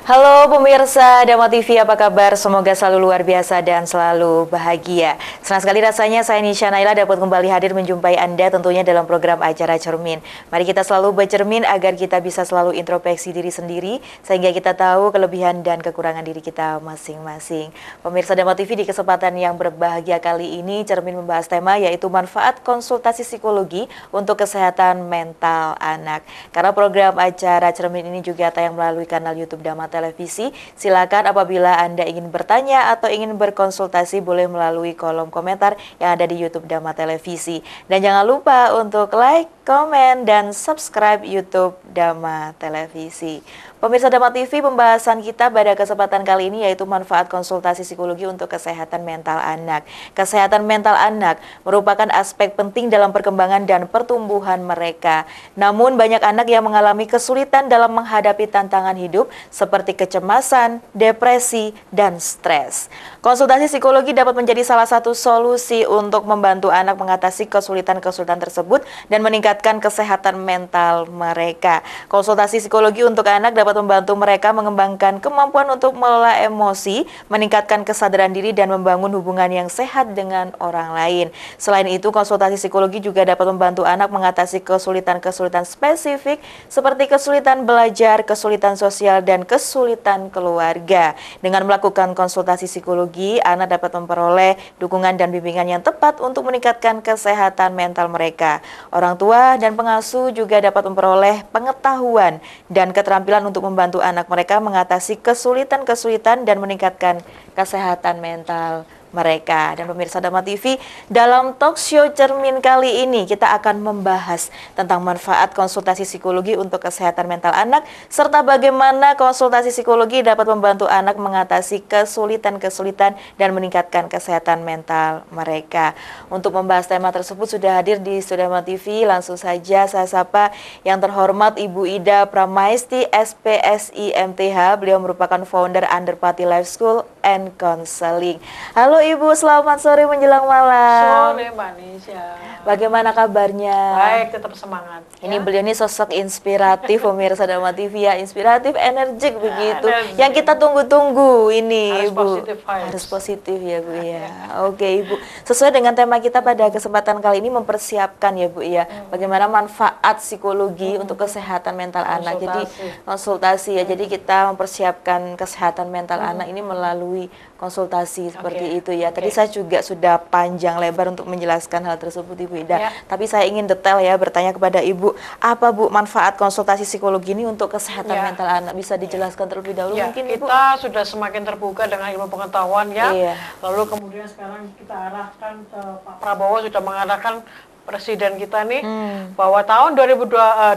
Halo pemirsa Dama TV, apa kabar? Semoga selalu luar biasa dan selalu bahagia. Senang sekali rasanya saya Nisha Naila dapat kembali hadir menjumpai Anda tentunya dalam program acara Cermin. Mari kita selalu bercermin agar kita bisa selalu introspeksi diri sendiri sehingga kita tahu kelebihan dan kekurangan diri kita masing-masing. Pemirsa Dama TV, di kesempatan yang berbahagia kali ini Cermin membahas tema yaitu manfaat konsultasi psikologi untuk kesehatan mental anak. Karena program acara Cermin ini juga tayang melalui kanal YouTube Dama Televisi. Silakan apabila Anda ingin bertanya atau ingin berkonsultasi boleh melalui kolom komentar yang ada di YouTube Dama Televisi. Dan jangan lupa untuk like, komen, dan subscribe YouTube Dama Televisi. Pemirsa Dama TV, pembahasan kita pada kesempatan kali ini yaitu manfaat konsultasi psikologi untuk kesehatan mental anak. Kesehatan mental anak merupakan aspek penting dalam perkembangan dan pertumbuhan mereka. Namun banyak anak yang mengalami kesulitan dalam menghadapi tantangan hidup seperti kecemasan, depresi, dan stres. Konsultasi psikologi dapat menjadi salah satu solusi untuk membantu anak mengatasi kesulitan-kesulitan tersebut dan meningkatkan kesehatan mental mereka. Konsultasi psikologi untuk anak dapat membantu mereka mengembangkan kemampuan untuk mengelola emosi, meningkatkan kesadaran diri, dan membangun hubungan yang sehat dengan orang lain. Selain itu, konsultasi psikologi juga dapat membantu anak mengatasi kesulitan-kesulitan spesifik seperti kesulitan belajar, kesulitan sosial, dan kesulitan keluarga. Dengan melakukan konsultasi psikologi, anak dapat memperoleh dukungan dan bimbingan yang tepat untuk meningkatkan kesehatan mental mereka. Orang tua dan pengasuh juga dapat memperoleh pengetahuan dan keterampilan untuk membantu anak mereka mengatasi kesulitan-kesulitan dan meningkatkan kesehatan mental mereka. Dan pemirsa Dama TV, dalam talk show Cermin kali ini kita akan membahas tentang manfaat konsultasi psikologi untuk kesehatan mental anak serta bagaimana konsultasi psikologi dapat membantu anak mengatasi kesulitan-kesulitan dan meningkatkan kesehatan mental mereka. Untuk membahas tema tersebut sudah hadir di Studio Dama TV. Langsung saja saya sapa yang terhormat Ibu Ida Pramaisti, SPSI MTH. Beliau merupakan founder Underpati Life School and Counseling. Halo Ibu, selamat sore menjelang malam. Sore Mbak Nisha. Bagaimana kabarnya? Baik, tetap semangat. Ini beliau ini sosok inspiratif pemirsa Dama TV ya, inspiratif, energik begitu. Energik. Yang kita tunggu-tunggu ini Harus Ibu. positif vibes. Harus positif ya Bu ya. Oke Ibu, sesuai dengan tema kita pada kesempatan kali ini mempersiapkan ya Bu ya, bagaimana manfaat psikologi untuk kesehatan mental anak. Jadi konsultasi ya. Jadi kita mempersiapkan kesehatan mental anak ini melalui konsultasi seperti itu ya. Tadi saya juga sudah panjang lebar untuk menjelaskan hal tersebut Ibu Ida. Ya. Tapi saya ingin detail ya bertanya kepada Ibu, apa Bu manfaat konsultasi psikologi ini untuk kesehatan mental anak? Bisa dijelaskan terlebih dahulu mungkin Ibu? Kita sudah semakin terbuka dengan ilmu pengetahuan ya. Iya. Lalu kemudian sekarang kita arahkan ke Pak Prabowo sudah mengarahkan Presiden kita nih bahwa tahun 2045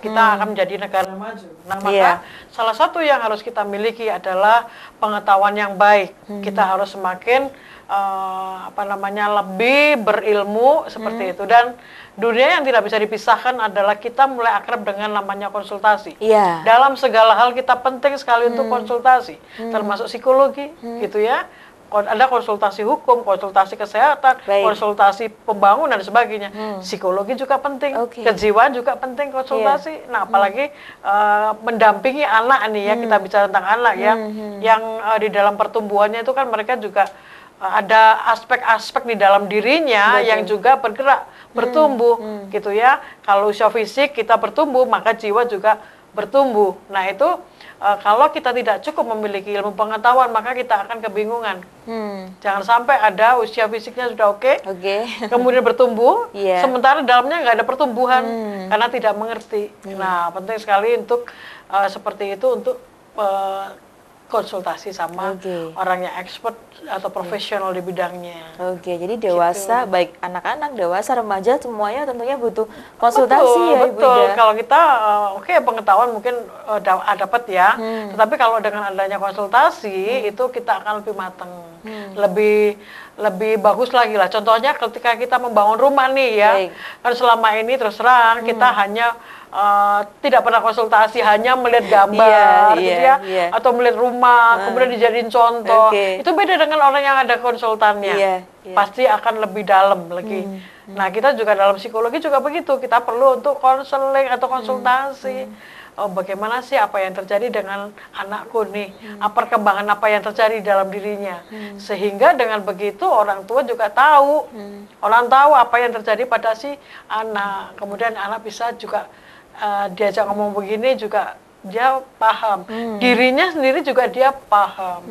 kita akan menjadi negara maju. Nah, maka salah satu yang harus kita miliki adalah pengetahuan yang baik. Kita harus semakin lebih berilmu seperti itu. Dan dunia yang tidak bisa dipisahkan adalah kita mulai akrab dengan namanya konsultasi. Dalam segala hal kita penting sekali untuk konsultasi, termasuk psikologi gitu ya. Ada konsultasi hukum, konsultasi kesehatan, konsultasi pembangunan dan sebagainya. Psikologi juga penting, kejiwaan juga penting konsultasi. Nah, apalagi mendampingi anak nih ya, kita bicara tentang anak ya, yang di dalam pertumbuhannya itu kan mereka juga ada aspek-aspek di dalam dirinya yang juga bergerak, bertumbuh gitu ya. Kalau usia fisik kita bertumbuh, maka jiwa juga bertumbuh. Nah, itu kalau kita tidak cukup memiliki ilmu pengetahuan, maka kita akan kebingungan. Jangan sampai ada usia fisiknya sudah oke, kemudian bertumbuh, sementara dalamnya nggak ada pertumbuhan karena tidak mengerti. Nah, penting sekali untuk seperti itu untuk konsultasi sama orang yang expert atau profesional di bidangnya. Jadi dewasa, baik anak-anak, dewasa, remaja, semuanya tentunya butuh konsultasi ya Ibu Ida. Kalau kita pengetahuan mungkin dapat ya, tetapi kalau dengan adanya konsultasi itu kita akan lebih matang, lebih bagus lagi lah. Contohnya ketika kita membangun rumah nih ya, kan selama ini terus terang kita hanya tidak pernah konsultasi, hanya melihat gambar gitu ya, atau melihat rumah kemudian dijadiin contoh. Itu beda dengan orang yang ada konsultannya, pasti akan lebih dalam lagi. Nah, kita juga dalam psikologi juga begitu, kita perlu untuk konseling atau konsultasi bagaimana sih apa yang terjadi dengan anakku nih, perkembangan apa yang terjadi dalam dirinya, sehingga dengan begitu orang tua juga tahu, orang tahu apa yang terjadi pada si anak, kemudian anak bisa juga diajak ngomong begini juga dia paham, dirinya sendiri juga dia paham.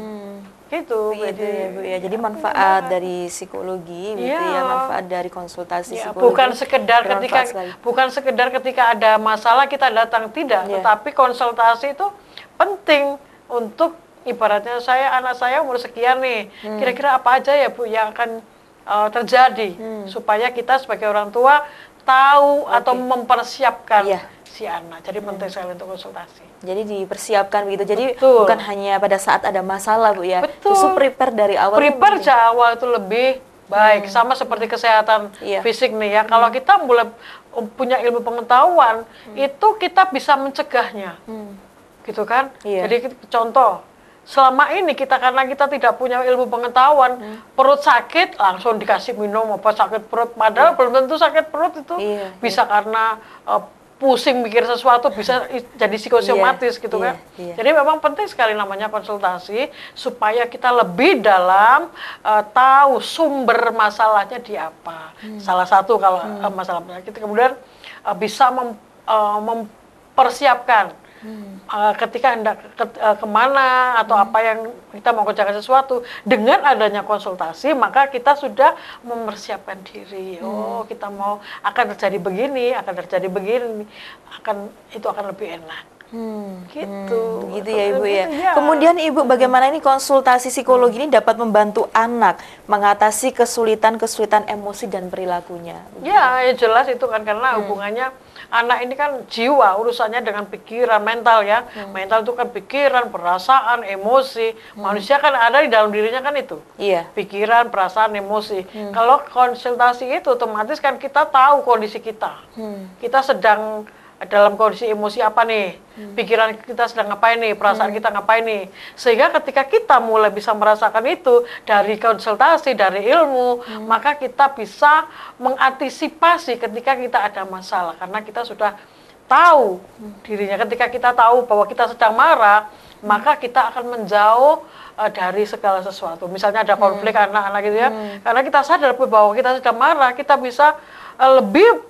Gitu, gitu ya Bu ya. Jadi manfaat dari psikologi gitu ya, manfaat dari konsultasi psikologi. Bukan sekedar ketika ada masalah kita datang, tidak, tetapi konsultasi itu penting untuk ibaratnya anak saya umur sekian nih, kira-kira apa aja ya Bu yang akan terjadi supaya kita sebagai orang tua tahu atau mempersiapkan si anak. Jadi penting sekali untuk konsultasi. Jadi dipersiapkan begitu. Jadi bukan hanya pada saat ada masalah Bu ya. Justru prepare dari awal. Prepare dari awal itu lebih baik. Sama seperti kesehatan fisik nih ya. Kalau kita mulai punya ilmu pengetahuan, itu kita bisa mencegahnya. Gitu kan? Jadi contoh, selama ini karena kita tidak punya ilmu pengetahuan, perut sakit langsung dikasih minum apa sakit perut, padahal belum tentu sakit perut itu bisa karena pusing mikir sesuatu, bisa jadi psikosomatis gitu kan. Jadi memang penting sekali namanya konsultasi supaya kita lebih dalam tahu sumber masalahnya di apa. Salah satu kalau masalah penyakit, kemudian bisa mempersiapkan ketika hendak kemana atau apa yang kita mau kerjakan sesuatu. Dengan adanya konsultasi maka kita sudah mempersiapkan diri. Oh, kita mau akan terjadi begini, itu akan lebih enak. Gitu ya Ibu ya. Kemudian Ibu, bagaimana ini konsultasi psikologi ini dapat membantu anak mengatasi kesulitan emosi dan perilakunya? Ya jelas itu kan, karena hubungannya anak ini kan jiwa, urusannya dengan pikiran, mental ya. Mental itu kan pikiran, perasaan, emosi. Manusia kan ada di dalam dirinya kan itu. Pikiran, perasaan, emosi. Kalau konsultasi itu otomatis kan kita tahu kondisi kita. Kita sedang dalam kondisi emosi apa nih, pikiran kita sedang ngapain nih, perasaan kita ngapain nih, sehingga ketika kita mulai bisa merasakan itu dari konsultasi, dari ilmu, maka kita bisa mengantisipasi ketika kita ada masalah, karena kita sudah tahu dirinya. Ketika kita tahu bahwa kita sedang marah, maka kita akan menjauh dari segala sesuatu. Misalnya ada konflik anak-anak gitu ya, karena kita sadar bahwa kita sedang marah, kita bisa lebih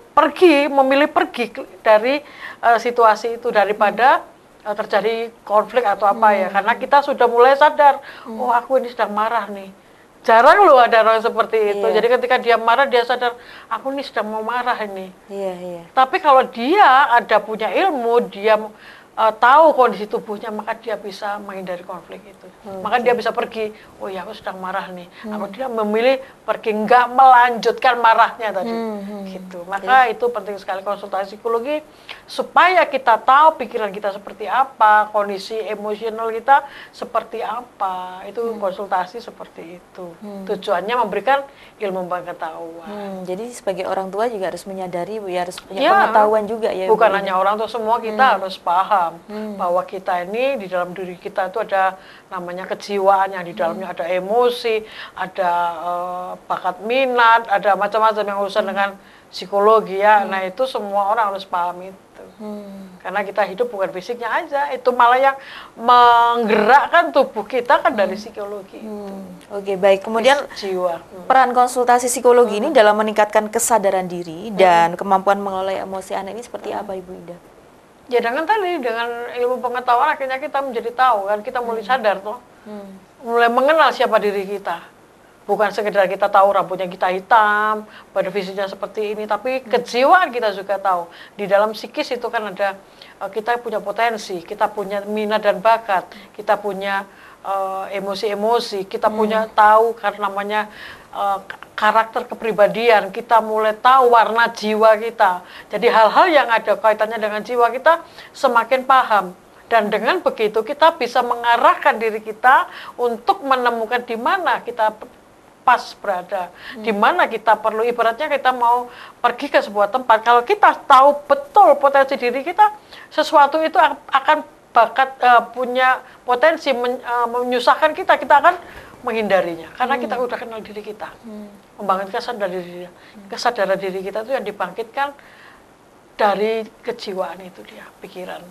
memilih pergi dari situasi itu daripada terjadi konflik atau apa ya, karena kita sudah mulai sadar, oh aku ini sedang marah nih. Jarang loh ada orang seperti itu. Jadi ketika dia marah, dia sadar aku ini sedang mau marah ini. Tapi kalau dia punya ilmu, dia tahu kondisi tubuhnya, maka dia bisa menghindari konflik itu. Maka dia bisa pergi, oh ya aku sedang marah nih. Dia memilih pergi, nggak melanjutkan marahnya tadi. Gitu. Maka itu penting sekali konsultasi psikologi supaya kita tahu pikiran kita seperti apa, kondisi emosional kita seperti apa. Itu konsultasi seperti itu. Tujuannya memberikan ilmu pengetahuan. Jadi sebagai orang tua juga harus menyadari Bu ya, harus punya pengetahuan juga ya. Bukan hanya orang tua, semua kita harus paham bahwa kita ini di dalam diri kita itu ada namanya kejiwaan, yang di dalamnya ada emosi, ada bakat minat, ada macam-macam yang urusan dengan psikologi ya. Nah itu semua orang harus paham itu. Karena kita hidup bukan fisiknya aja, itu malah yang menggerakkan tubuh kita kan dari psikologi. Oke, baik. Kemudian jiwa. Peran konsultasi psikologi ini dalam meningkatkan kesadaran diri dan kemampuan mengelola emosi anak ini seperti apa Ibu Ida? Ya dengan ilmu pengetahuan akhirnya kita menjadi tahu kan, kita mulai sadar tuh, mulai mengenal siapa diri kita. Bukan sekedar kita tahu rambutnya kita hitam, pada fisiknya seperti ini, tapi kejiwaan kita juga tahu. Di dalam psikis itu kan ada, kita punya potensi, kita punya minat dan bakat, kita punya emosi-emosi, kita punya tahu karena namanya karakter kepribadian, kita mulai tahu warna jiwa kita. Jadi hal-hal yang ada kaitannya dengan jiwa kita semakin paham. Dan dengan begitu kita bisa mengarahkan diri kita untuk menemukan di mana kita pas berada, di mana kita perlu, ibaratnya kita mau pergi ke sebuah tempat, kalau kita tahu betul potensi diri kita, sesuatu itu akan punya potensi menyusahkan kita akan menghindarinya, karena kita udah kenal diri kita, membangun kesadaran diri kita itu yang dibangkitkan dari kejiwaan itu dia, pikiran.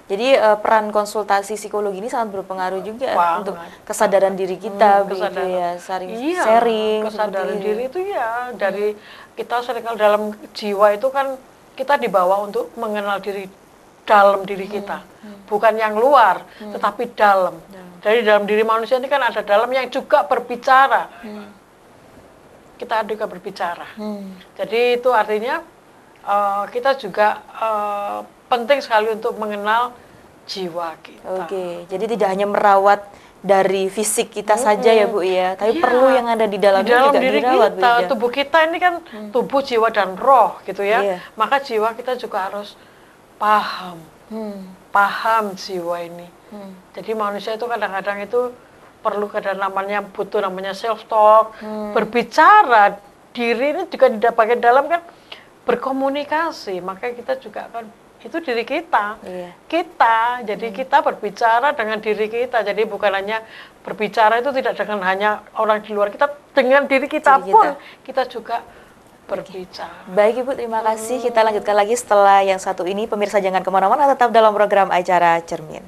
Jadi peran konsultasi psikologi ini sangat berpengaruh juga untuk kesadaran diri kita, begitu ya, sharing. Kesadaran diri itu ya dari kita seringkali dalam jiwa itu kan kita dibawa untuk mengenal diri dalam diri kita, bukan yang luar, tetapi dalam. Dari dalam diri manusia ini kan ada dalam yang juga berbicara. Kita juga berbicara. Jadi itu artinya kita juga penting sekali untuk mengenal jiwa kita. Oke, jadi tidak hanya merawat dari fisik kita saja ya Bu ya, tapi perlu yang ada di dalam juga diri dirawat, kita. Bu, ya? Tubuh kita ini kan tubuh, jiwa dan roh gitu ya. Maka jiwa kita juga harus paham, paham jiwa ini. Jadi manusia itu kadang-kadang itu perlu butuh namanya self talk, berbicara. Diri ini juga didapatkan dalam kan berkomunikasi, maka kita juga akan itu diri kita. Jadi kita berbicara dengan diri kita. Jadi bukan hanya berbicara itu tidak dengan hanya orang di luar kita, dengan diri kita pun kita juga berbicara. Baik Ibu, terima kasih. Kita lanjutkan lagi setelah yang satu ini. Pemirsa jangan kemana-mana, tetap dalam program Acara Cermin.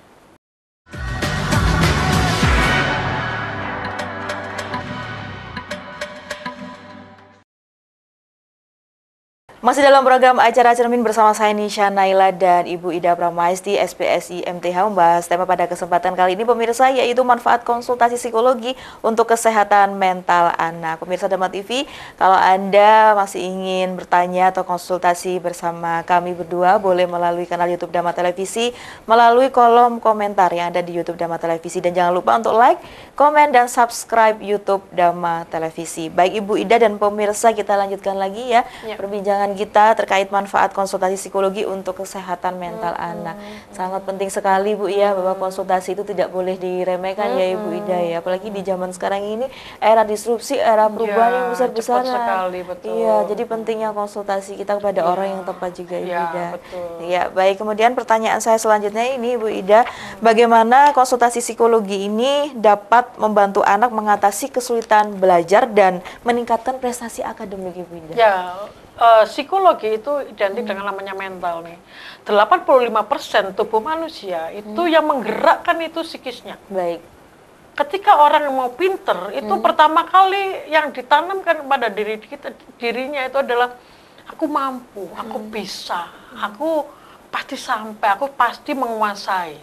Masih dalam program Acara Cermin bersama saya Nisha Naila dan Ibu Ida Pramaisti SPSI MTH membahas tema pada kesempatan kali ini pemirsa, yaitu manfaat konsultasi psikologi untuk kesehatan mental anak. Pemirsa Dharma TV, kalau Anda masih ingin bertanya atau konsultasi bersama kami berdua, boleh melalui kanal YouTube Dharma Televisi, melalui kolom komentar yang ada di YouTube Dharma Televisi, dan jangan lupa untuk like, komen, dan subscribe YouTube Dharma Televisi. Baik Ibu Ida dan pemirsa, kita lanjutkan lagi ya perbincangan kita terkait manfaat konsultasi psikologi untuk kesehatan mental anak. Sangat penting sekali Bu ya, bahwa konsultasi itu tidak boleh diremehkan ya Ibu Ida ya, apalagi di zaman sekarang ini era disrupsi, era perubahan yang besar-besaran. Iya, jadi pentingnya konsultasi kita kepada orang yang tepat juga Ibu Ida. Iya, baik. Kemudian pertanyaan saya selanjutnya ini Bu Ida, bagaimana konsultasi psikologi ini dapat membantu anak mengatasi kesulitan belajar dan meningkatkan prestasi akademik Ibu Ida? Ya, psikologi itu identik dengan namanya mental nih. 85% tubuh manusia itu yang menggerakkan itu psikisnya. Baik. Ketika orang yang mau pinter, itu pertama kali yang ditanamkan pada dirinya itu adalah aku mampu, aku bisa, aku pasti sampai, aku pasti menguasai.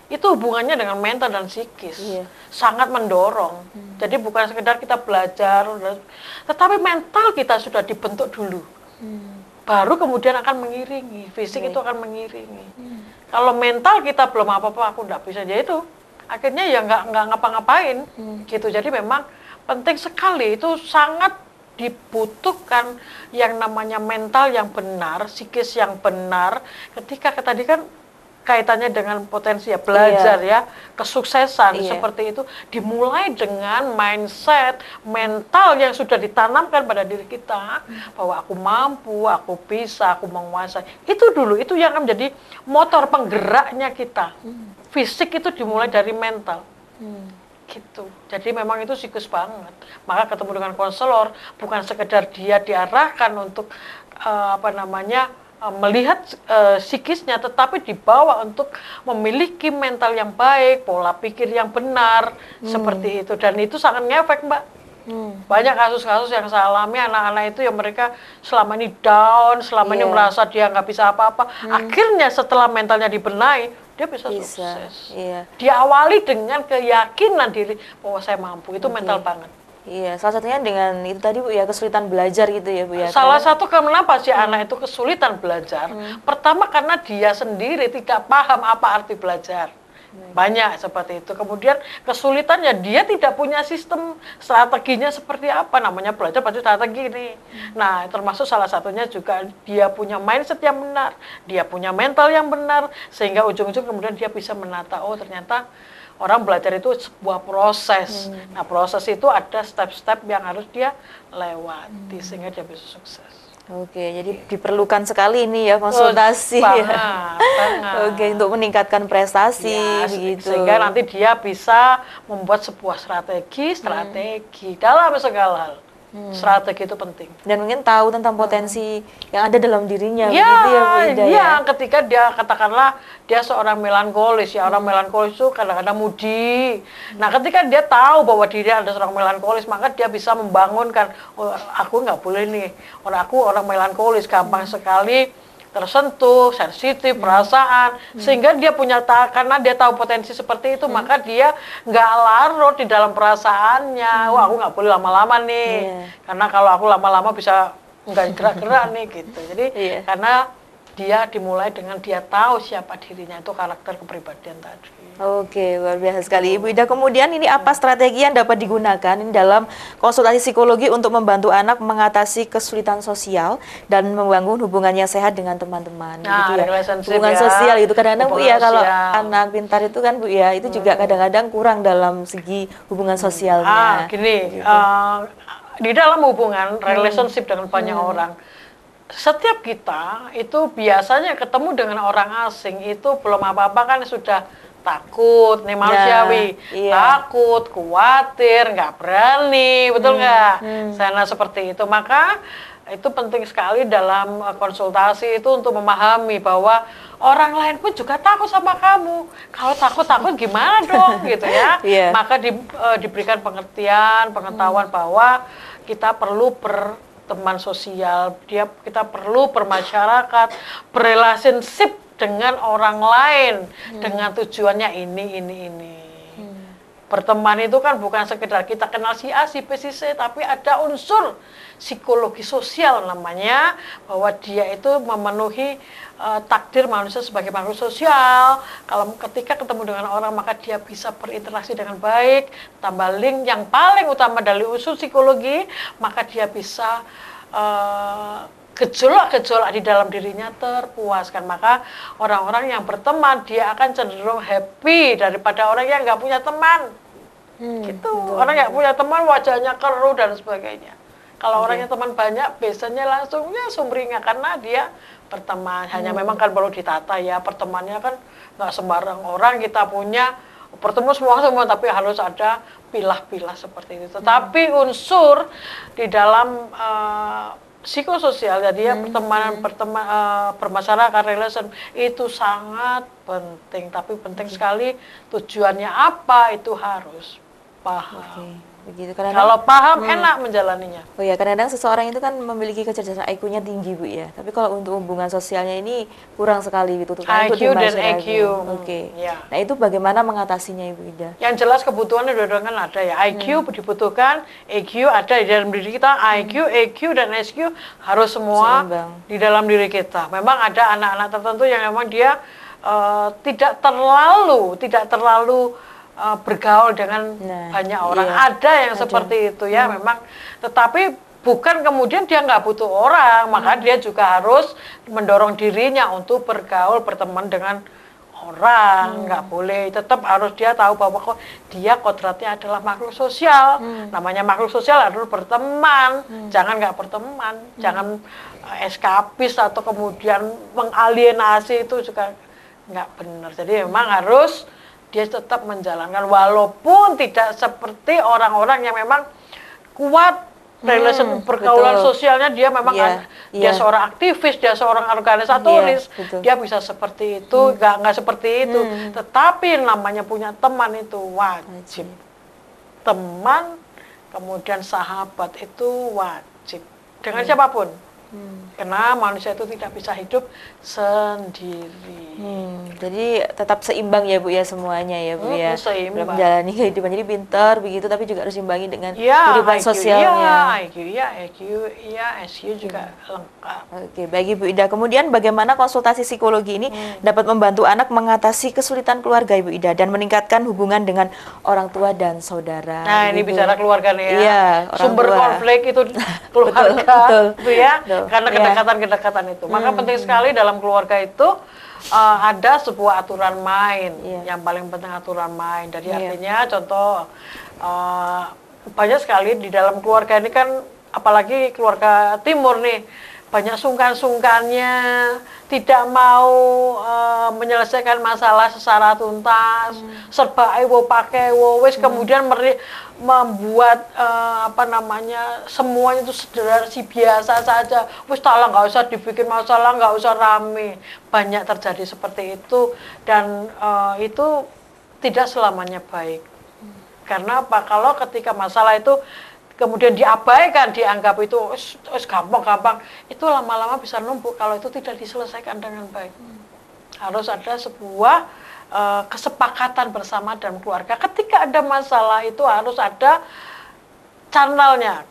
Itu hubungannya dengan mental dan psikis, sangat mendorong. Jadi bukan sekedar kita belajar, tetapi mental kita sudah dibentuk dulu. Baru kemudian akan mengiringi, fisik itu akan mengiringi. Kalau mental kita belum apa-apa, aku nggak bisa, jadi itu akhirnya ya nggak ngapa-ngapain gitu. Jadi memang penting sekali, itu sangat dibutuhkan yang namanya mental yang benar, psikis yang benar. Ketika tadi kan kaitannya dengan potensi ya, belajar ya, kesuksesan seperti itu dimulai dengan mindset, mental yang sudah ditanamkan pada diri kita bahwa aku mampu, aku bisa, aku menguasai. Itu dulu, itu yang akan menjadi motor penggeraknya kita. Fisik itu dimulai dari mental. Gitu. Jadi memang itu psikis banget. Maka ketemu dengan konselor bukan sekedar dia diarahkan untuk melihat psikisnya, tetapi dibawa untuk memiliki mental yang baik, pola pikir yang benar, seperti itu. Dan itu sangat ngefek Mbak. Banyak kasus-kasus yang saya alami, anak-anak itu yang mereka selama ini down, selama ini merasa dia nggak bisa apa-apa. Akhirnya setelah mentalnya dibenahi, dia bisa sukses. Diawali dengan keyakinan diri bahwa saya mampu, itu mental banget. Iya, salah satunya dengan itu tadi Bu ya, kesulitan belajar gitu ya Bu ya. Salah satu kenapa si anak itu kesulitan belajar, pertama karena dia sendiri tidak paham apa arti belajar. Banyak seperti itu. Kemudian kesulitannya dia tidak punya sistem strateginya seperti apa, namanya belajar pasti strategi nih. Nah, termasuk salah satunya juga dia punya mindset yang benar, dia punya mental yang benar, sehingga ujung-ujung kemudian dia bisa menata, oh ternyata orang belajar itu sebuah proses. Nah, proses itu ada step-step yang harus dia lewati sehingga dia bisa sukses. Oke, jadi diperlukan sekali ini ya konsultasi. Banget. Oke, untuk meningkatkan prestasi begitu. Sehingga nanti dia bisa membuat sebuah strategi dalam segala hal. Strategi itu penting. Dan mungkin tahu tentang potensi yang ada dalam dirinya. Ya, begitu ya Bu Ida, ya, ketika dia katakanlah dia seorang melankolis, ya orang melankolis itu kadang-kadang mudi. Nah, ketika dia tahu bahwa dirinya ada seorang melankolis, maka dia bisa membangunkan, oh, aku nggak boleh nih, aku orang melankolis, gampang sekali tersentuh, sensitif, perasaan, sehingga dia punya karena dia tahu potensi seperti itu, maka dia nggak larut di dalam perasaannya. Wah, aku nggak boleh lama-lama nih, karena kalau aku lama-lama bisa nggak gerak-gerak nih gitu. Jadi karena dia dimulai dengan dia tahu siapa dirinya, itu karakter kepribadian tadi. Oke, luar biasa sekali Ibu Ida. Kemudian ini apa strategi yang dapat digunakan dalam konsultasi psikologi untuk membantu anak mengatasi kesulitan sosial dan membangun hubungannya sehat dengan teman-teman? Nah, gitu ya. Hubungan sosial itu kadang-kadang Bu ya, kalau anak pintar itu kan Bu ya, itu juga kadang-kadang kurang dalam segi hubungan sosialnya. Gini, gitu. Di dalam hubungan relationship dengan banyak orang, setiap kita itu biasanya ketemu dengan orang asing itu belum apa-apa kan sudah takut nih, manusiawi, takut, khawatir, nggak berani, betul nggak? Sana seperti itu. Maka itu penting sekali dalam konsultasi itu untuk memahami bahwa orang lain pun juga takut sama kamu. Kalau takut gimana dong, gitu ya? Maka diberikan pengertian, pengetahuan bahwa kita perlu berteman sosial, kita perlu bermasyarakat, berrelationship dengan orang lain, dengan tujuannya ini. Berteman itu kan bukan sekedar kita kenal si A, si B, si C, tapi ada unsur psikologi sosial namanya, bahwa dia itu memenuhi takdir manusia sebagai makhluk sosial. Kalau ketika ketemu dengan orang, maka dia bisa berinteraksi dengan baik, tambah link yang paling utama dari unsur psikologi, maka dia bisa gejolak-gejolak di dalam dirinya terpuaskan. Maka orang-orang yang berteman dia akan cenderung happy daripada orang yang nggak punya teman. Gitu. Orang nggak punya teman wajahnya keruh dan sebagainya. Kalau orangnya teman banyak, biasanya langsung ya sumringah karena dia berteman. Hanya memang kan perlu ditata ya, pertemanannya kan nggak sembarang orang kita punya bertemu semua, tapi harus ada pilah-pilah seperti itu. Tetapi unsur di dalam psikososial, jadi ya bermasyarakat, relation itu sangat penting, tapi penting sekali tujuannya apa itu harus paham. Begitu. Kalau paham enak menjalaninya. Oh ya, kadang-kadang seseorang itu kan memiliki kecerdasan IQ-nya tinggi Bu ya, tapi kalau untuk hubungan sosialnya ini kurang sekali gitu. IQ dan EQ. Nah itu bagaimana mengatasinya Ibu Ida? Yang jelas kebutuhannya dua-duanya kan ada ya. IQ dibutuhkan, EQ ada di dalam diri kita. IQ, EQ dan SQ harus semua di dalam diri kita. Memang ada anak-anak tertentu yang memang dia tidak terlalu bergaul dengan banyak orang. Ada yang seperti itu ya, memang. Tetapi bukan kemudian dia nggak butuh orang, maka dia juga harus mendorong dirinya untuk bergaul, berteman dengan orang. Nggak boleh, tetap harus dia tahu bahwa dia kodratnya adalah makhluk sosial. Namanya makhluk sosial harus berteman, jangan nggak berteman, jangan eskapis atau kemudian mengalienasi, itu juga nggak benar. Jadi memang harus dia tetap menjalankan walaupun tidak seperti orang-orang yang memang kuat relation pergaulan sosialnya, dia memang dia seorang aktivis, dia seorang organisatoris, dia bisa seperti itu, nggak seperti itu. Tetapi namanya punya teman itu wajib. Teman kemudian sahabat itu wajib dengan siapapun. Karena manusia itu tidak bisa hidup sendiri. Jadi tetap seimbang ya Bu ya semuanya ya Bu ya. Seimbang. Menjalani kehidupan, jadi pintar begitu, tapi juga harus imbangi dengan kehidupan sosialnya. IQ, EQ, SQ juga lengkap. Oke, bagi Bu Ida. Kemudian bagaimana konsultasi psikologi ini dapat membantu anak mengatasi kesulitan keluarga Ibu Ida dan meningkatkan hubungan dengan orang tua dan saudara. Nah, ini bicara keluarga nih ya. Iya, sumber konflik itu keluarga, betul ya. Karena kedekatan itu. Maka penting sekali dalam keluarga itu ada sebuah aturan main. Yang paling penting aturan main. Jadi artinya contoh banyak sekali di dalam keluarga ini kan, apalagi keluarga timur nih, banyak sungkan-sungkannya, tidak mau menyelesaikan masalah secara tuntas, serba ewo pakai ewo, wis kemudian membuat semuanya itu sederhana biasa saja, wis talah nggak usah dibikin masalah, nggak usah rame. Banyak terjadi seperti itu, dan itu tidak selamanya baik. Karena apa? Kalau ketika masalah itu kemudian diabaikan, dianggap itu gampang-gampang, itu lama-lama bisa numpuk kalau itu tidak diselesaikan dengan baik. Harus ada sebuah kesepakatan bersama dalam keluarga. Ketika ada masalah itu harus ada kanalnya.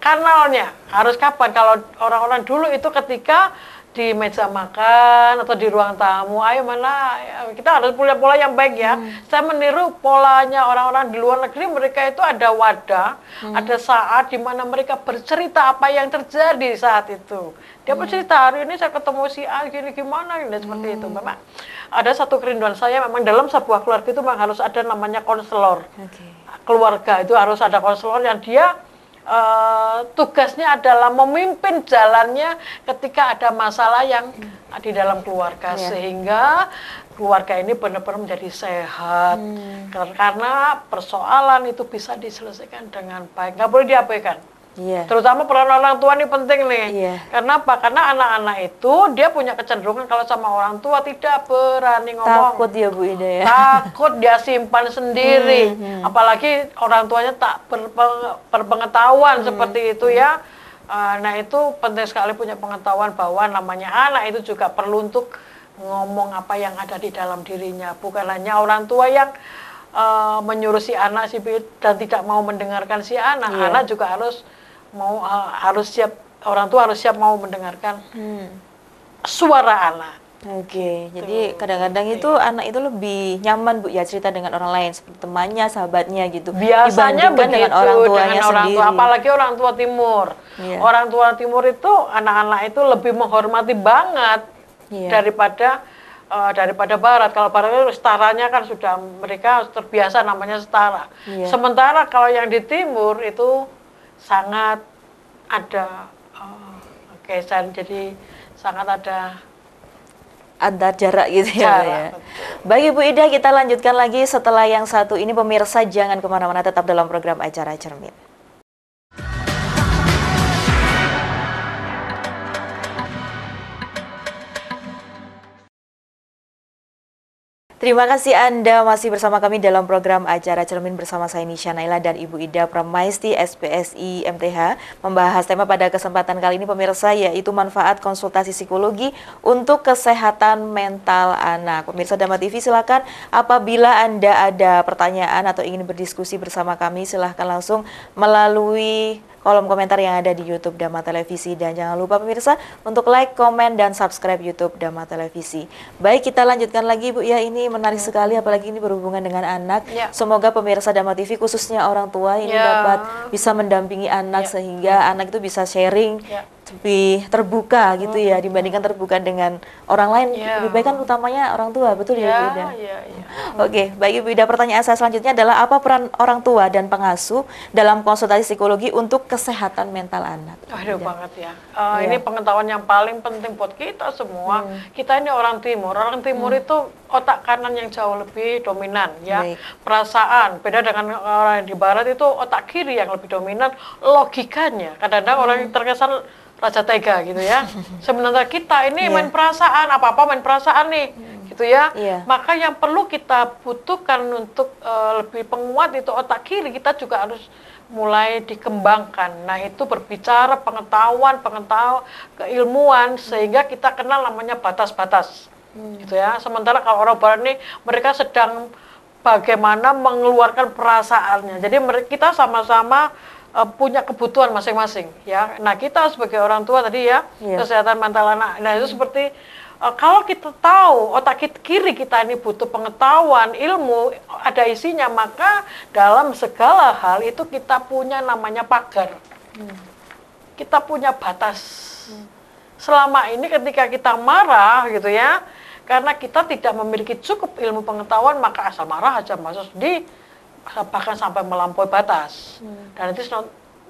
Harus kapan? Kalau orang-orang dulu itu ketika di meja makan atau di ruang tamu, ayo mana, kita harus punya pola yang baik ya. Saya meniru polanya orang-orang di luar negeri, mereka itu ada wadah, ada saat di mana mereka bercerita apa yang terjadi saat itu. Dia bercerita, hari ini saya ketemu si A, gini gimana, dan seperti itu. Memang ada satu kerinduan saya, memang dalam sebuah keluarga itu memang harus ada namanya konselor. Keluarga itu harus ada konselor yang dia tugasnya adalah memimpin jalannya ketika ada masalah yang di dalam keluarga, sehingga keluarga ini benar-benar menjadi sehat, karena persoalan itu bisa diselesaikan dengan baik, nggak boleh diabaikan. Terutama peran orang tua ini penting nih. Karena apa? Karena anak-anak itu dia punya kecenderungan kalau sama orang tua tidak berani ngomong. Takut ya Bu Ida ya. Takut, dia simpan sendiri. Apalagi orang tuanya tak berpengetahuan seperti itu ya. Nah itu penting sekali punya pengetahuan bahwa namanya anak itu juga perlu untuk ngomong apa yang ada di dalam dirinya. Bukan hanya orang tua yang menyuruh si anak dan tidak mau mendengarkan si anak. Anak juga harus siap, orang tua harus siap mau mendengarkan suara anak. Jadi kadang-kadang itu anak itu lebih nyaman Bu ya cerita dengan orang lain, seperti temannya, sahabatnya gitu. Biasanya begitu dengan orang tuanya sendiri. Apalagi orang tua timur. Orang tua timur itu anak-anak itu lebih menghormati banget daripada barat. Kalau barat itu setaranya kan sudah, mereka terbiasa namanya setara. Sementara kalau yang di timur itu sangat ada jadi sangat ada jarak gitu ya. Baik Ibu Ida, kita lanjutkan lagi setelah yang satu ini. Pemirsa jangan kemana-mana, tetap dalam program Acara Cermin. Terima kasih Anda masih bersama kami dalam program Acara Cermin bersama saya Nisha Naila dan Ibu Ida Pramaisti SPSI MTH, membahas tema pada kesempatan kali ini pemirsa, yaitu manfaat konsultasi psikologi untuk kesehatan mental anak. Pemirsa Dama TV, silakan apabila Anda ada pertanyaan atau ingin berdiskusi bersama kami, silahkan langsung melalui kolom komentar yang ada di YouTube Dama Televisi. Dan jangan lupa pemirsa untuk like, komen, dan subscribe YouTube Dama Televisi. Baik, kita lanjutkan lagi Bu ya, ini menarik sekali apalagi ini berhubungan dengan anak. Semoga pemirsa Dama TV khususnya orang tua ini dapat bisa mendampingi anak sehingga anak itu bisa sharing lebih terbuka gitu ya, dibandingkan terbuka dengan orang lain. Lebih baik kan utamanya orang tua, betul ya Bu Ida? Oke, baik Ibu Ida, pertanyaan saya selanjutnya adalah apa peran orang tua dan pengasuh dalam konsultasi psikologi untuk kesehatan mental anak? Aduh banget ya. Ini pengetahuan yang paling penting buat kita semua. Kita ini orang timur. Orang timur itu otak kanan yang jauh lebih dominan ya. Perasaan, beda dengan orang di barat itu otak kiri yang lebih dominan. Logikanya, kadang-kadang orang yang terkesan raja tega gitu ya. Sebenarnya kita ini main perasaan, apa-apa main perasaan nih gitu ya. Maka yang perlu kita butuhkan untuk lebih penguat itu otak kiri, kita juga harus mulai dikembangkan. Nah itu berbicara pengetahuan, keilmuan, sehingga kita kenal namanya batas-batas gitu ya. Sementara kalau orang barat ini mereka sedang bagaimana mengeluarkan perasaannya. Jadi kita sama-sama punya kebutuhan masing-masing ya. Nah kita sebagai orang tua tadi ya, kesehatan mental anak. Nah itu seperti kalau kita tahu otak kiri kita ini butuh pengetahuan, ilmu, ada isinya, maka dalam segala hal itu kita punya namanya pagar. Kita punya batas. Selama ini ketika kita marah gitu ya, karena kita tidak memiliki cukup ilmu pengetahuan, maka asal marah aja masuk di bahkan sampai melampaui batas. Dan itu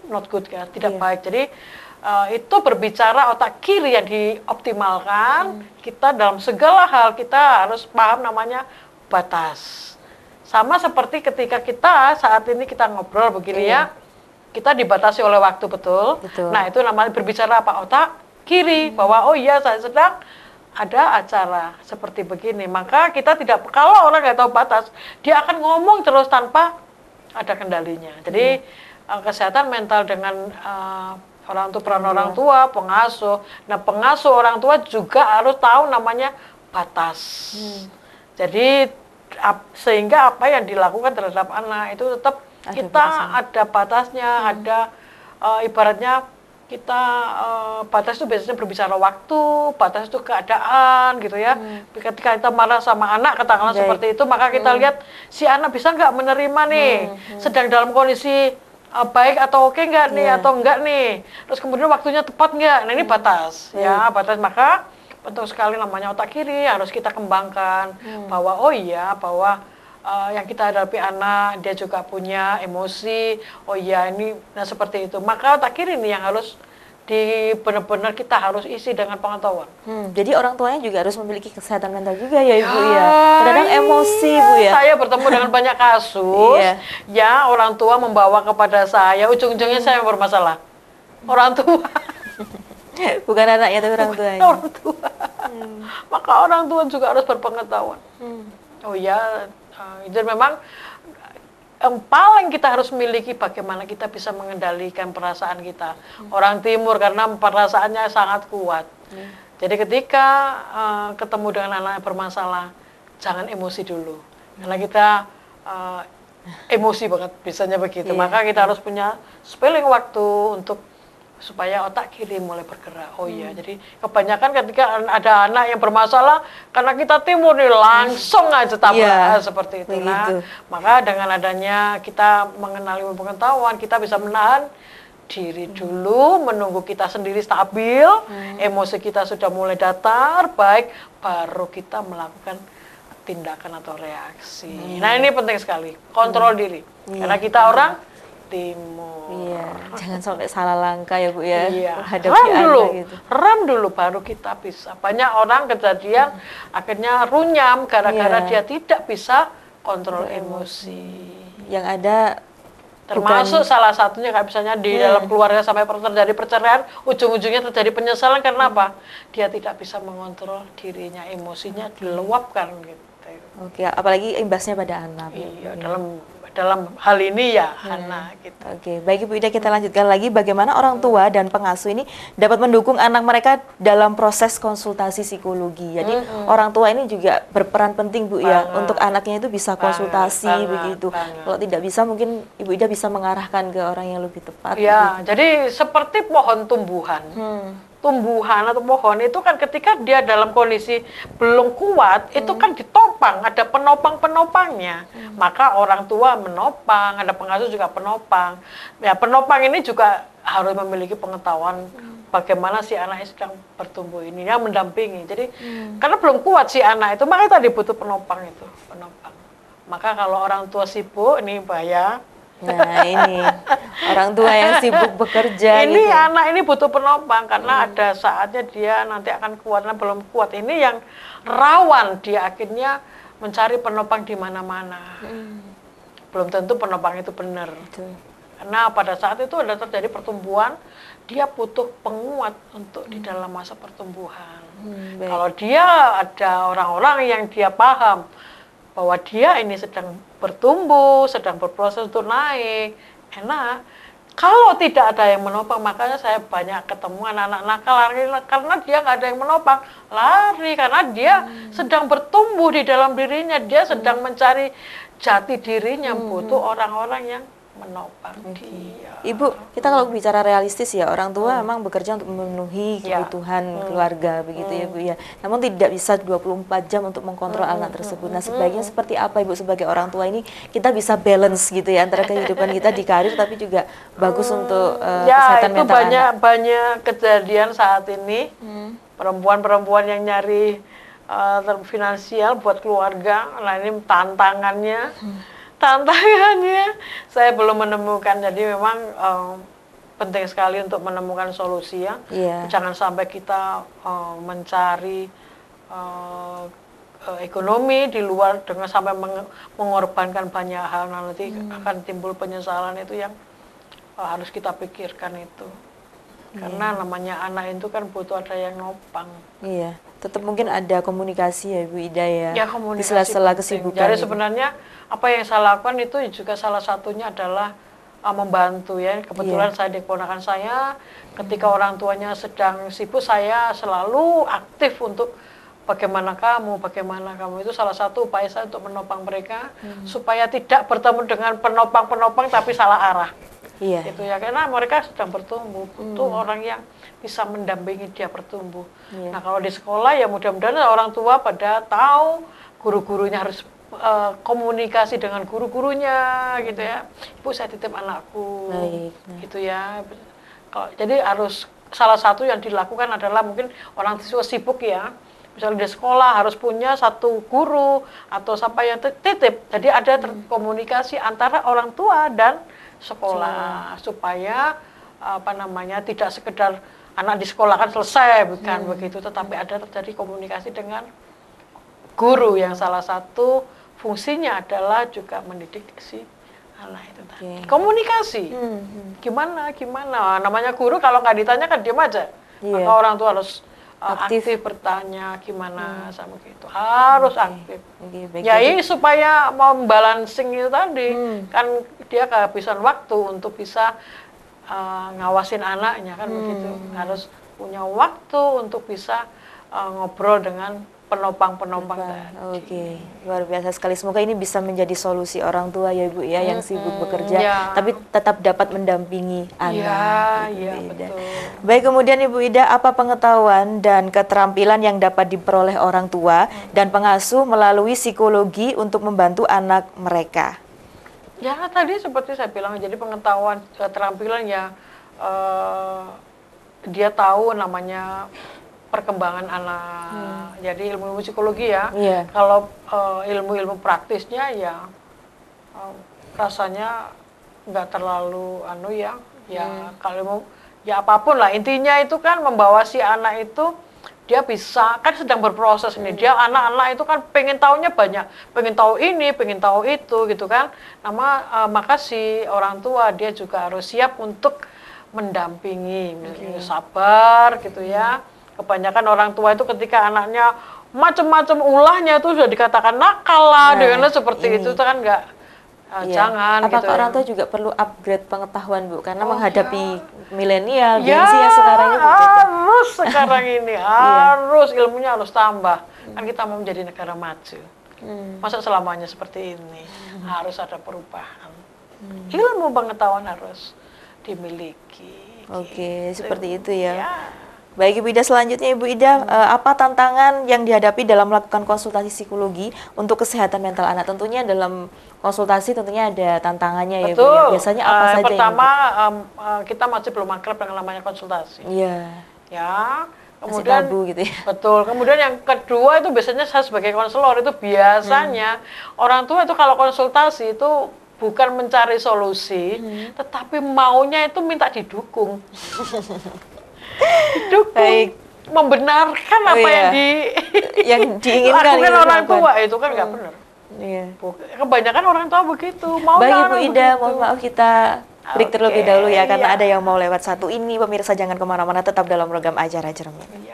not good kan, tidak baik. Jadi itu berbicara otak kiri yang dioptimalkan. Kita dalam segala hal kita harus paham namanya batas. Sama seperti ketika kita saat ini kita ngobrol begini ya, kita dibatasi oleh waktu, betul. Nah itu namanya berbicara apa? Otak kiri, bahwa oh iya saya sedang ada acara seperti begini. Maka kita tidak, kalau orang nggak tahu batas, dia akan ngomong terus tanpa ada kendalinya. Jadi kesehatan mental dengan orang tua, peran orang tua, pengasuh. Nah pengasuh orang tua juga harus tahu namanya batas. Jadi sehingga apa yang dilakukan terhadap anak itu tetap kita ada batasnya, ada ibaratnya kita batas itu biasanya berbicara waktu, batas itu keadaan gitu ya. Ketika kita marah sama anak katakanlah seperti itu, maka kita lihat si anak bisa nggak menerima nih, sedang dalam kondisi baik atau oke nggak nih atau enggak nih. Terus kemudian waktunya tepat nggak? Nah ini batas ya, batas. Maka penting sekali namanya otak kiri harus kita kembangkan bahwa oh iya bahwa yang kita hadapi anak dia juga punya emosi, oh iya ini, nah seperti itu. Maka otak kiri ini yang harus benar-benar kita harus isi dengan pengetahuan. Jadi orang tuanya juga harus memiliki kesehatan mental juga ya Ibu ya. Kadang emosi Bu ya. Saya bertemu dengan banyak kasus ya orang tua membawa kepada saya, ujung-ujungnya saya yang bermasalah. Orang tua. Bukan anaknya tapi orang tuanya. Orang tua. Maka orang tua juga harus berpengetahuan. Oh ya, itu memang yang paling kita harus miliki bagaimana kita bisa mengendalikan perasaan kita. Orang timur karena perasaannya sangat kuat. Jadi ketika ketemu dengan anak yang bermasalah, jangan emosi dulu. Karena kita emosi banget, biasanya begitu. Maka kita harus punya spelling waktu untuk supaya otak kiri mulai bergerak. Oh iya, jadi kebanyakan ketika ada anak yang bermasalah, karena kita timur nih langsung aja tabrak seperti itu. Nah, maka dengan adanya kita mengenali pengetahuan, kita bisa menahan diri dulu, menunggu kita sendiri stabil, emosi kita sudah mulai datar, baik, baru kita melakukan tindakan atau reaksi. Nah ini penting sekali, kontrol diri, karena kita orang timur. Jangan sampai salah langkah ya Bu ya. Rem dulu baru kita bisa. Banyak orang kejadian akhirnya runyam gara-gara dia tidak bisa kontrol emosi. Yang ada termasuk salah satunya kayak misalnya di dalam keluarga sampai terjadi perceraian, ujung-ujungnya terjadi penyesalan karena apa? Dia tidak bisa mengontrol dirinya, emosinya diluapkan gitu. Oke, apalagi imbasnya pada anak. Iya, dalam hal ini ya anak gitu. Oke, baik Ibu Ida, kita lanjutkan lagi bagaimana orang tua dan pengasuh ini dapat mendukung anak mereka dalam proses konsultasi psikologi. Jadi orang tua ini juga berperan penting Bu ya untuk anaknya itu bisa konsultasi begitu. Kalau tidak bisa mungkin Ibu Ida bisa mengarahkan ke orang yang lebih tepat. Ya, jadi seperti pohon tumbuhan. Tumbuhan atau pohon itu kan ketika dia dalam kondisi belum kuat, itu kan ditopang, ada penopang-penopangnya. Maka orang tua menopang, ada pengasuh juga penopang. Ya, penopang ini juga harus memiliki pengetahuan bagaimana si anak sedang bertumbuh ini, yang mendampingi. Jadi karena belum kuat si anak itu, maka tadi butuh penopang itu, penopang. Maka kalau orang tua sibuk, ini bahaya. Nah ini orang tua yang sibuk bekerja ini gitu. Anak ini butuh penopang karena ada saatnya dia nanti akan kuat, nah belum kuat ini yang rawan dia akhirnya mencari penopang di mana-mana. Belum tentu penopang itu benar. Karena pada saat itu ada terjadi pertumbuhan, dia butuh penguat untuk di dalam masa pertumbuhan. Kalau dia ada orang-orang yang dia paham bahwa dia ini sedang bertumbuh, sedang berproses untuk naik, enak. Kalau tidak ada yang menopang, makanya saya banyak ketemu anak-anak nakal lari karena dia nggak ada yang menopang, lari karena dia sedang bertumbuh di dalam dirinya, dia sedang mencari jati dirinya, butuh orang-orang yang menopang dia. Ibu, kita kalau bicara realistis ya, orang tua memang bekerja untuk memenuhi kebutuhan keluarga begitu ya Bu ya. Namun tidak bisa 24 jam untuk mengkontrol anak tersebut. Nah, sebaiknya seperti apa Ibu sebagai orang tua ini kita bisa balance gitu ya antara kehidupan kita di karir tapi juga bagus untuk kesehatan mental anak. Ya, itu banyak kejadian saat ini. Perempuan-perempuan yang nyari finansial buat keluarga. Nah, ini tantangannya saya belum menemukan. Jadi memang penting sekali untuk menemukan solusi ya. Jangan sampai kita mencari ekonomi di luar dengan sampai mengorbankan banyak hal, nanti akan timbul penyesalan. Itu yang harus kita pikirkan itu. Karena namanya anak itu kan butuh ada yang nopang. Iya, tetap mungkin ada komunikasi ya Ibu Ida ya. Ya, komunikasi. Di sela-sela kesibukan. Jadi sebenarnya apa yang saya lakukan itu juga salah satunya adalah membantu ya. Kebetulan saya di keponakan saya, ketika orang tuanya sedang sibuk, saya selalu aktif untuk bagaimana kamu itu salah satu upaya saya untuk menopang mereka supaya tidak bertemu dengan penopang-penopang tapi salah arah. Itu ya, karena mereka sedang bertumbuh, butuh orang yang bisa mendampingi dia bertumbuh. Nah, kalau di sekolah ya mudah-mudahan orang tua pada tahu, guru-gurunya harus komunikasi dengan guru-gurunya gitu ya. Ibu, saya titip anakku. Gitu ya. Jadi harus salah satu yang dilakukan adalah mungkin orang tua sibuk ya. Misalnya di sekolah harus punya satu guru atau siapa yang titip. Jadi ada komunikasi antara orang tua dan sekolah supaya tidak sekedar anak di sekolah kan selesai, bukan begitu, tetapi ada terjadi komunikasi dengan guru yang salah satu fungsinya adalah juga mendidik si anak itu tadi. Komunikasi. Gimana namanya guru kalau nggak ditanya kan diam aja. Maka orang tua harus aktif bertanya gimana sama gitu, harus aktif. Ya supaya membalancing itu tadi kan dia kehabisan waktu untuk bisa ngawasin anaknya kan begitu, harus punya waktu untuk bisa ngobrol dengan penopang-penopang tadi. Luar biasa sekali. Semoga ini bisa menjadi solusi orang tua ya Ibu ya, yang sibuk bekerja tapi tetap dapat mendampingi anak. Betul. Baik, kemudian Ibu Ida, apa pengetahuan dan keterampilan yang dapat diperoleh orang tua dan pengasuh melalui psikologi untuk membantu anak mereka? Ya tadi seperti saya bilang, jadi pengetahuan keterampilan ya dia tahu namanya perkembangan anak. Jadi ilmu psikologi ya. Kalau ilmu-ilmu praktisnya ya rasanya nggak terlalu kalau ya apapun lah, intinya itu kan membawa si anak itu, dia bisa kan sedang berproses ini. Dia anak-anak itu kan pengen tahunya banyak, pengen tahu ini, pengen tahu itu gitu kan. Maka si orang tua dia juga harus siap untuk mendampingi, sabar gitu ya. Kebanyakan orang tua itu ketika anaknya macam-macam ulahnya itu sudah dikatakan nakal lah, dengan seperti itu kan nggak, jangan. Apakah gitu orang tua juga perlu upgrade pengetahuan Bu, karena menghadapi milenial, Gen Z yang sekarang ini harus sekarang ini harus ilmunya harus tambah, kan kita mau menjadi negara maju. Masa selamanya seperti ini, harus ada perubahan. Ilmu pengetahuan harus dimiliki. Seperti itu ya. Baik Ibu Ida, selanjutnya Ibu Ida, apa tantangan yang dihadapi dalam melakukan konsultasi psikologi untuk kesehatan mental anak? Tentunya dalam konsultasi tentunya ada tantangannya ya Bu. Biasanya apa saja? Pertama, kita masih belum akrab dengan namanya konsultasi. Kemudian tabu gitu ya. Betul. Kemudian yang kedua itu biasanya saya sebagai konselor itu biasanya orang tua itu kalau konsultasi itu bukan mencari solusi, tetapi maunya itu minta didukung. Dukung, membenarkan apa yang diinginkan lakukan orang tua, itu kan nggak benar. Kebanyakan orang tua begitu. Baik Ibu Ida, mohon maaf kita break terlebih dahulu ya, karena ada yang mau lewat satu ini. Pemirsa jangan kemana-mana, tetap dalam program Acara Cermin.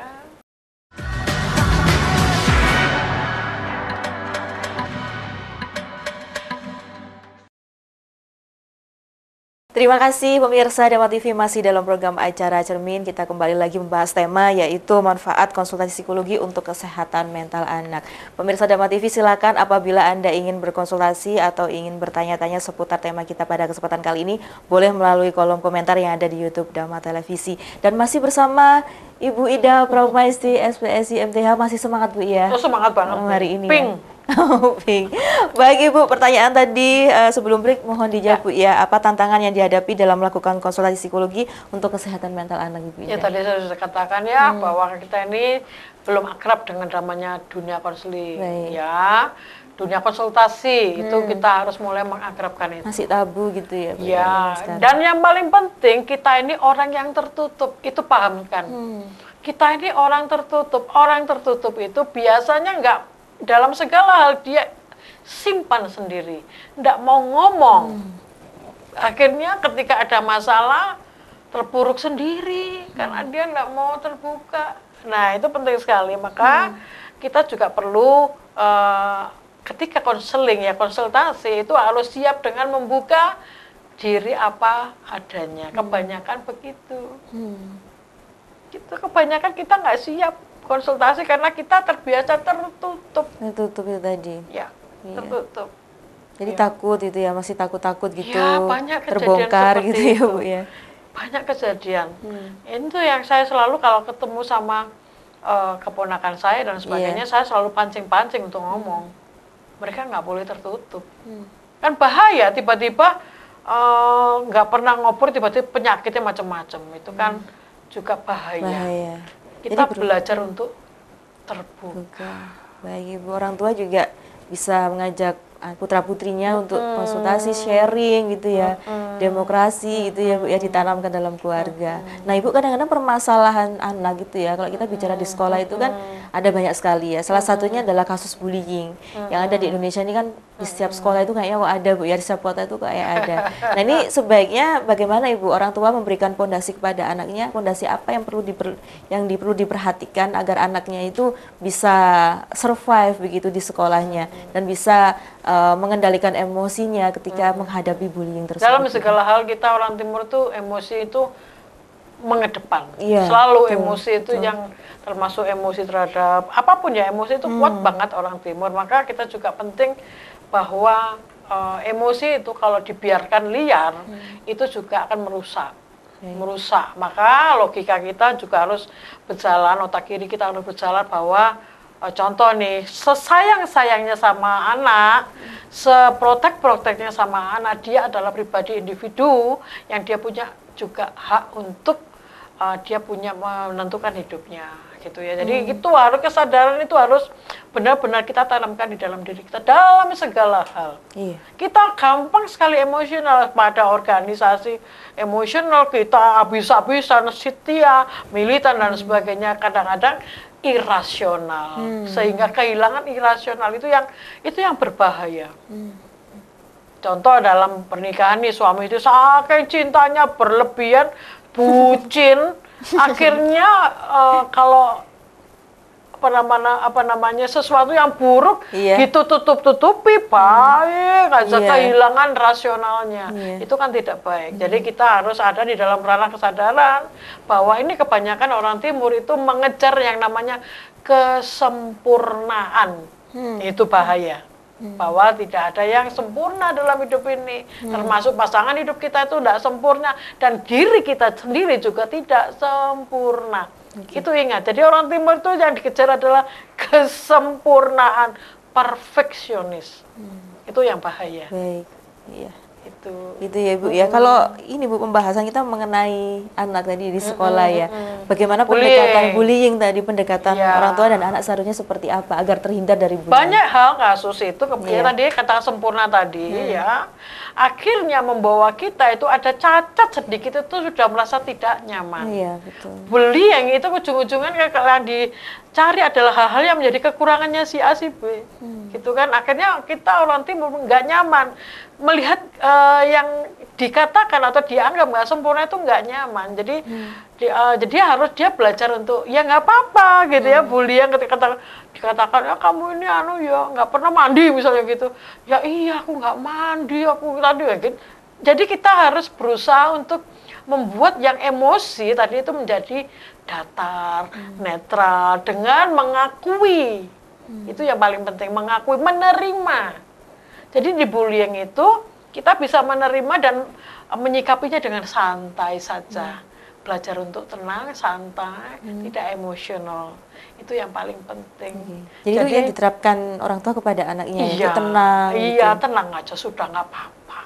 Terima kasih pemirsa Dama TV, masih dalam program Acara Cermin. Kita kembali lagi membahas tema yaitu manfaat konsultasi psikologi untuk kesehatan mental anak. Pemirsa Dama TV, silakan apabila Anda ingin berkonsultasi atau ingin bertanya-tanya seputar tema kita pada kesempatan kali ini, boleh melalui kolom komentar yang ada di YouTube Dama Televisi. Dan masih bersama Ibu Ida Pramumaistri SPSI MTH. Masih semangat Bu ya? Semangat banget hari ini. Ping. Baik Ibu, pertanyaan tadi sebelum break mohon dijawab Bu ya. Apa tantangan yang dihadapi dalam melakukan konsultasi psikologi untuk kesehatan mental anak Ibu? Tadi saya sudah katakan bahwa kita ini belum akrab dengan namanya dunia konseling. dunia konsultasi itu kita harus mulai mengakrabkan itu. Masih tabu gitu ya. Ya, dan yang paling penting kita ini orang yang tertutup, itu pahamkan. Kita ini orang tertutup itu biasanya nggak, dalam segala hal dia simpan sendiri, nggak mau ngomong. Akhirnya ketika ada masalah terpuruk sendiri karena dia nggak mau terbuka. Nah itu penting sekali, maka kita juga perlu ketika konseling ya, konsultasi itu harus siap dengan membuka diri apa adanya. Kebanyakan begitu. Gitu, kebanyakan kita nggak siap konsultasi karena kita terbiasa tertutup. Tertutup itu tadi. Ya, tertutup. Jadi takut itu ya, masih takut-takut gitu. Ya, banyak kejadian terbongkar gitu ya Bu ya. Banyak kejadian. Itu yang saya selalu kalau ketemu sama keponakan saya dan sebagainya, saya selalu pancing-pancing untuk ngomong. Mereka nggak boleh tertutup. Kan bahaya, tiba-tiba nggak pernah ngobrol, tiba-tiba penyakitnya macam-macam. Itu kan juga bahaya. Kita jadi belajar untuk terbuka. Baik Ibu, orang tua juga bisa mengajak putra-putrinya untuk konsultasi, sharing gitu ya, demokrasi gitu ya Bu ya, ditanamkan dalam keluarga. Nah Ibu, kadang-kadang permasalahan anak gitu ya, kalau kita bicara di sekolah itu kan ada banyak sekali ya. Salah satunya adalah kasus bullying yang ada di Indonesia ini kan, di setiap sekolah itu kayaknya kok ada Bu ya, di setiap kota itu kayak ada. Nah ini sebaiknya bagaimana Ibu, orang tua memberikan fondasi kepada anaknya, fondasi apa yang perlu diperhatikan agar anaknya itu bisa survive begitu di sekolahnya dan bisa mengendalikan emosinya ketika menghadapi bullying tersebut. Dalam segala hal kita orang Timur tuh emosi itu mengedepan. Selalu betul, emosi itu yang termasuk emosi terhadap apapun ya, emosi itu kuat banget orang Timur. Maka kita juga penting bahwa emosi itu kalau dibiarkan liar itu juga akan merusak. Maka logika kita juga harus berjalan, otak kiri kita harus berjalan bahwa contoh nih, sesayang-sayangnya sama anak, seprotek-proteknya sama anak, dia adalah pribadi individu yang dia punya juga hak untuk dia punya menentukan hidupnya gitu ya. Jadi itu harus, kesadaran itu harus benar-benar kita tanamkan di dalam diri kita dalam segala hal. Kita gampang sekali emosional pada organisasi emosional, kita habis-habisan, setia, militan dan sebagainya, kadang-kadang irasional, sehingga kehilangan irasional itu yang berbahaya. Contoh dalam pernikahan nih, suami itu saking cintanya berlebihan, bucin, akhirnya kalau apa namanya sesuatu yang buruk ditutup-tutupi, baik aja kehilangan rasionalnya. Itu kan tidak baik. Jadi kita harus ada di dalam ranah kesadaran bahwa ini kebanyakan orang Timur itu mengejar yang namanya kesempurnaan. Itu bahaya. Bahwa tidak ada yang sempurna dalam hidup ini, termasuk pasangan hidup kita itu tidak sempurna, dan diri kita sendiri juga tidak sempurna. Itu ingat, jadi orang Timur itu yang dikejar adalah kesempurnaan, perfeksionis. Itu yang bahaya. Baik, iya. Itu ya Bu ya. Kalau ini Bu, pembahasan kita mengenai anak tadi di sekolah ya. Bagaimana pendekatan bullying tadi, pendekatan orang tua dan anak seharusnya seperti apa agar terhindar dari bullying? Banyak hal kasus itu, kemudian tadi kata sempurna tadi ya, akhirnya membawa kita itu ada cacat sedikit itu sudah merasa tidak nyaman. Iya, betul. Bullying itu ujung-ujungnya yang dicari adalah hal-hal yang menjadi kekurangannya si A si B. Gitu kan, akhirnya kita orang Timur nggak nyaman melihat yang dikatakan atau dianggap nggak sempurna itu nggak nyaman. Jadi jadi harus dia belajar untuk ya nggak apa-apa gitu ya. Bullying ketika dikatakan ya kamu ini ya nggak pernah mandi misalnya gitu, ya iya aku nggak mandi, aku tadi ya gitu. Jadi kita harus berusaha untuk membuat yang emosi tadi itu menjadi datar, netral, dengan mengakui. Itu yang paling penting, mengakui, menerima. Jadi di bullying itu kita bisa menerima dan menyikapinya dengan santai saja. Belajar untuk tenang, santai, tidak emosional. Itu yang paling penting. Jadi itu yang diterapkan orang tua kepada anaknya, itu tenang. Iya, gitu. Tenang aja, sudah nggak apa-apa.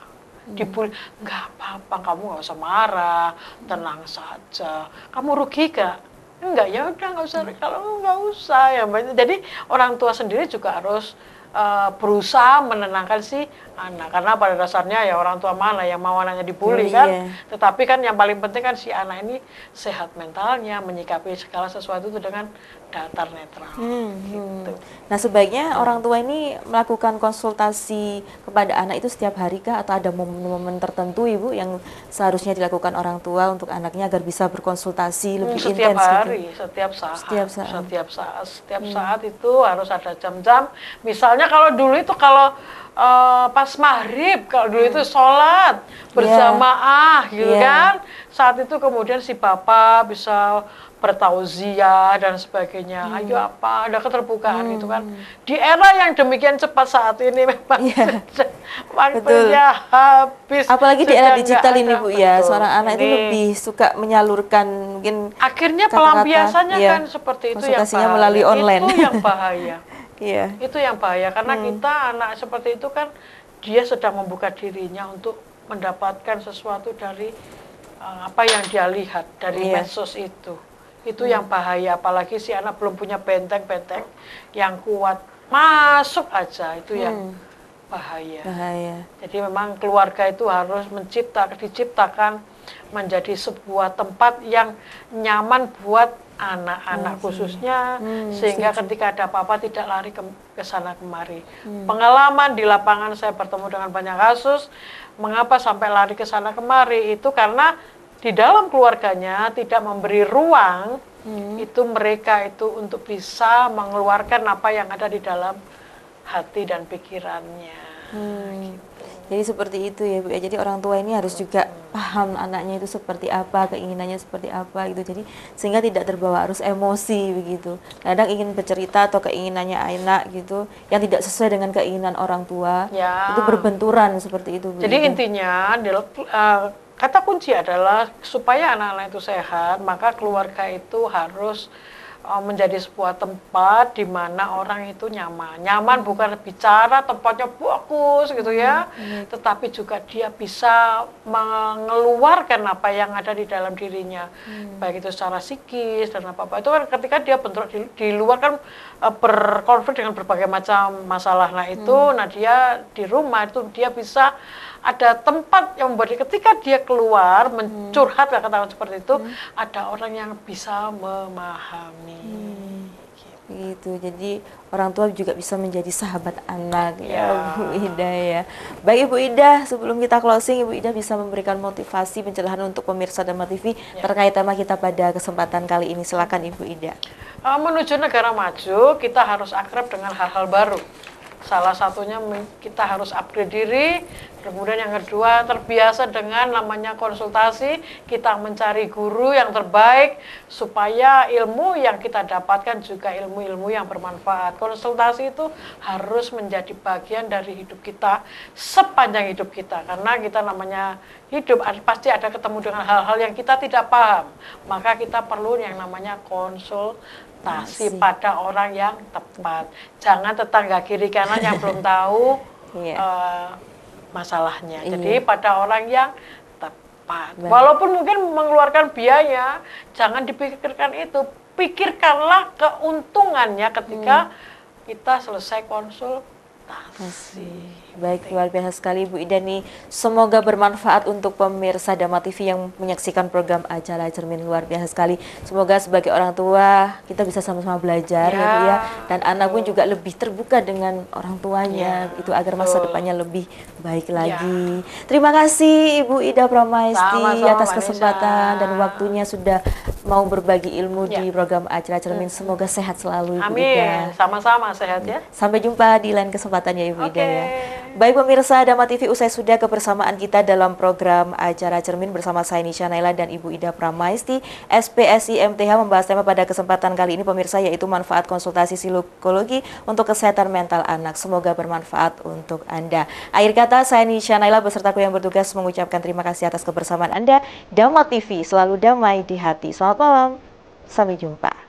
Dibully, nggak apa-apa, kamu nggak usah marah, tenang saja. Kamu rugi gak? Enggak, ya udah nggak usah. Kalau nggak usah ya. Jadi orang tua sendiri juga harus berusaha menenangkan si anak, karena pada dasarnya ya orang tua mana yang mau anaknya dibully kan. Tetapi kan yang paling penting kan si anak ini sehat mentalnya, menyikapi segala sesuatu itu dengan datar netral. Gitu. Nah, sebaiknya orang tua ini melakukan konsultasi kepada anak itu setiap hari kah, atau ada momen-momen tertentu Ibu yang seharusnya dilakukan orang tua untuk anaknya agar bisa berkonsultasi lebih intens? Setiap hari, gitu? Setiap saat itu harus ada jam-jam. Misalnya kalau dulu itu pas maghrib, kalau dulu itu sholat berjamaah gitu kan, saat itu kemudian si bapak bisa bertauziah dan sebagainya. Ayo apa, ada keterbukaan gitu kan. Di era yang demikian cepat saat ini memang waktunya habis. Apalagi di era digital ini Bu ya, seorang anak itu lebih suka menyalurkan mungkin akhirnya pelampiasannya kan seperti itu, yang bahaya. Melalui online. Itu yang bahaya. Itu yang bahaya, karena kita anak seperti itu kan dia sedang membuka dirinya untuk mendapatkan sesuatu dari apa yang dia lihat dari medsos itu. Itu yang bahaya, apalagi si anak belum punya benteng-benteng yang kuat, masuk aja, itu yang bahaya. Jadi memang keluarga itu harus diciptakan menjadi sebuah tempat yang nyaman buat anak-anak khususnya, sehingga ketika ada apa-apa tidak lari ke sana kemari. Pengalaman di lapangan saya bertemu dengan banyak kasus, mengapa sampai lari ke sana kemari, itu karena di dalam keluarganya tidak memberi ruang itu mereka itu untuk bisa mengeluarkan apa yang ada di dalam hati dan pikirannya. Gitu. Jadi seperti itu ya Bu ya. Jadi orang tua ini harus juga paham anaknya itu seperti apa, keinginannya seperti apa gitu. Jadi sehingga tidak terbawa arus emosi begitu. Kadang ingin bercerita atau keinginannya anak gitu yang tidak sesuai dengan keinginan orang tua, itu berbenturan seperti itu Bu. Jadi intinya kata kunci adalah supaya anak-anak itu sehat, maka keluarga itu harus menjadi sebuah tempat di mana orang itu nyaman. Nyaman bukan bicara tempatnya bagus gitu ya, tetapi juga dia bisa mengeluarkan apa yang ada di dalam dirinya, baik itu secara psikis dan apa-apa. Itu kan ketika dia bentrok di luar kan berkonflik dengan berbagai macam masalah. Nah itu, nah dia di rumah itu dia bisa ada tempat yang membuat ketika dia keluar mencurhat, katakan seperti itu, ada orang yang bisa memahami. Gitu. Jadi orang tua juga bisa menjadi sahabat anak ya Bu Ida ya. Baik Ibu Ida, sebelum kita closing, Ibu Ida bisa memberikan motivasi pencerahan untuk pemirsa Dharma TV terkait tema kita pada kesempatan kali ini. Silakan Ibu Ida. Menuju negara maju, kita harus akrab dengan hal-hal baru. Salah satunya kita harus upgrade diri, kemudian yang kedua terbiasa dengan namanya konsultasi, kita mencari guru yang terbaik supaya ilmu yang kita dapatkan juga ilmu-ilmu yang bermanfaat. Konsultasi itu harus menjadi bagian dari hidup kita sepanjang hidup kita, karena kita namanya hidup pasti ada ketemu dengan hal-hal yang kita tidak paham, maka kita perlu yang namanya konsultasi pada orang yang tepat. Jangan tetangga kiri kanan yang belum tahu masalahnya. Jadi pada orang yang tepat. Walaupun mungkin mengeluarkan biaya, jangan dipikirkan itu. Pikirkanlah keuntungannya ketika kita selesai konsultasi. Baik, luar biasa sekali Bu Ida nih. Semoga bermanfaat untuk pemirsa Dharma TV yang menyaksikan program Acara Cermin, luar biasa sekali. Semoga sebagai orang tua kita bisa sama-sama belajar ya Bu ya. Dan anak pun juga lebih terbuka dengan orang tuanya itu agar masa depannya lebih baik lagi. Terima kasih Ibu Ida Pramaisti atas kesempatan dan waktunya sudah mau berbagi ilmu di program Acara Cermin. Semoga sehat selalu Ibu Ida. Sama-sama sehat ya. Sampai jumpa di lain kesempatan ya Ibu Ida ya. Baik pemirsa Dharma TV, usai sudah kebersamaan kita dalam program Acara Cermin bersama saya Nisha Naila dan Ibu Ida Pramaisti, SPSI MTH, membahas tema pada kesempatan kali ini pemirsa, yaitu manfaat konsultasi psikologi untuk kesehatan mental anak. Semoga bermanfaat untuk Anda. Akhir kata, saya Nisha Naila beserta kru yang bertugas mengucapkan terima kasih atas kebersamaan Anda. Dharma TV selalu damai di hati. Selamat malam, sampai jumpa.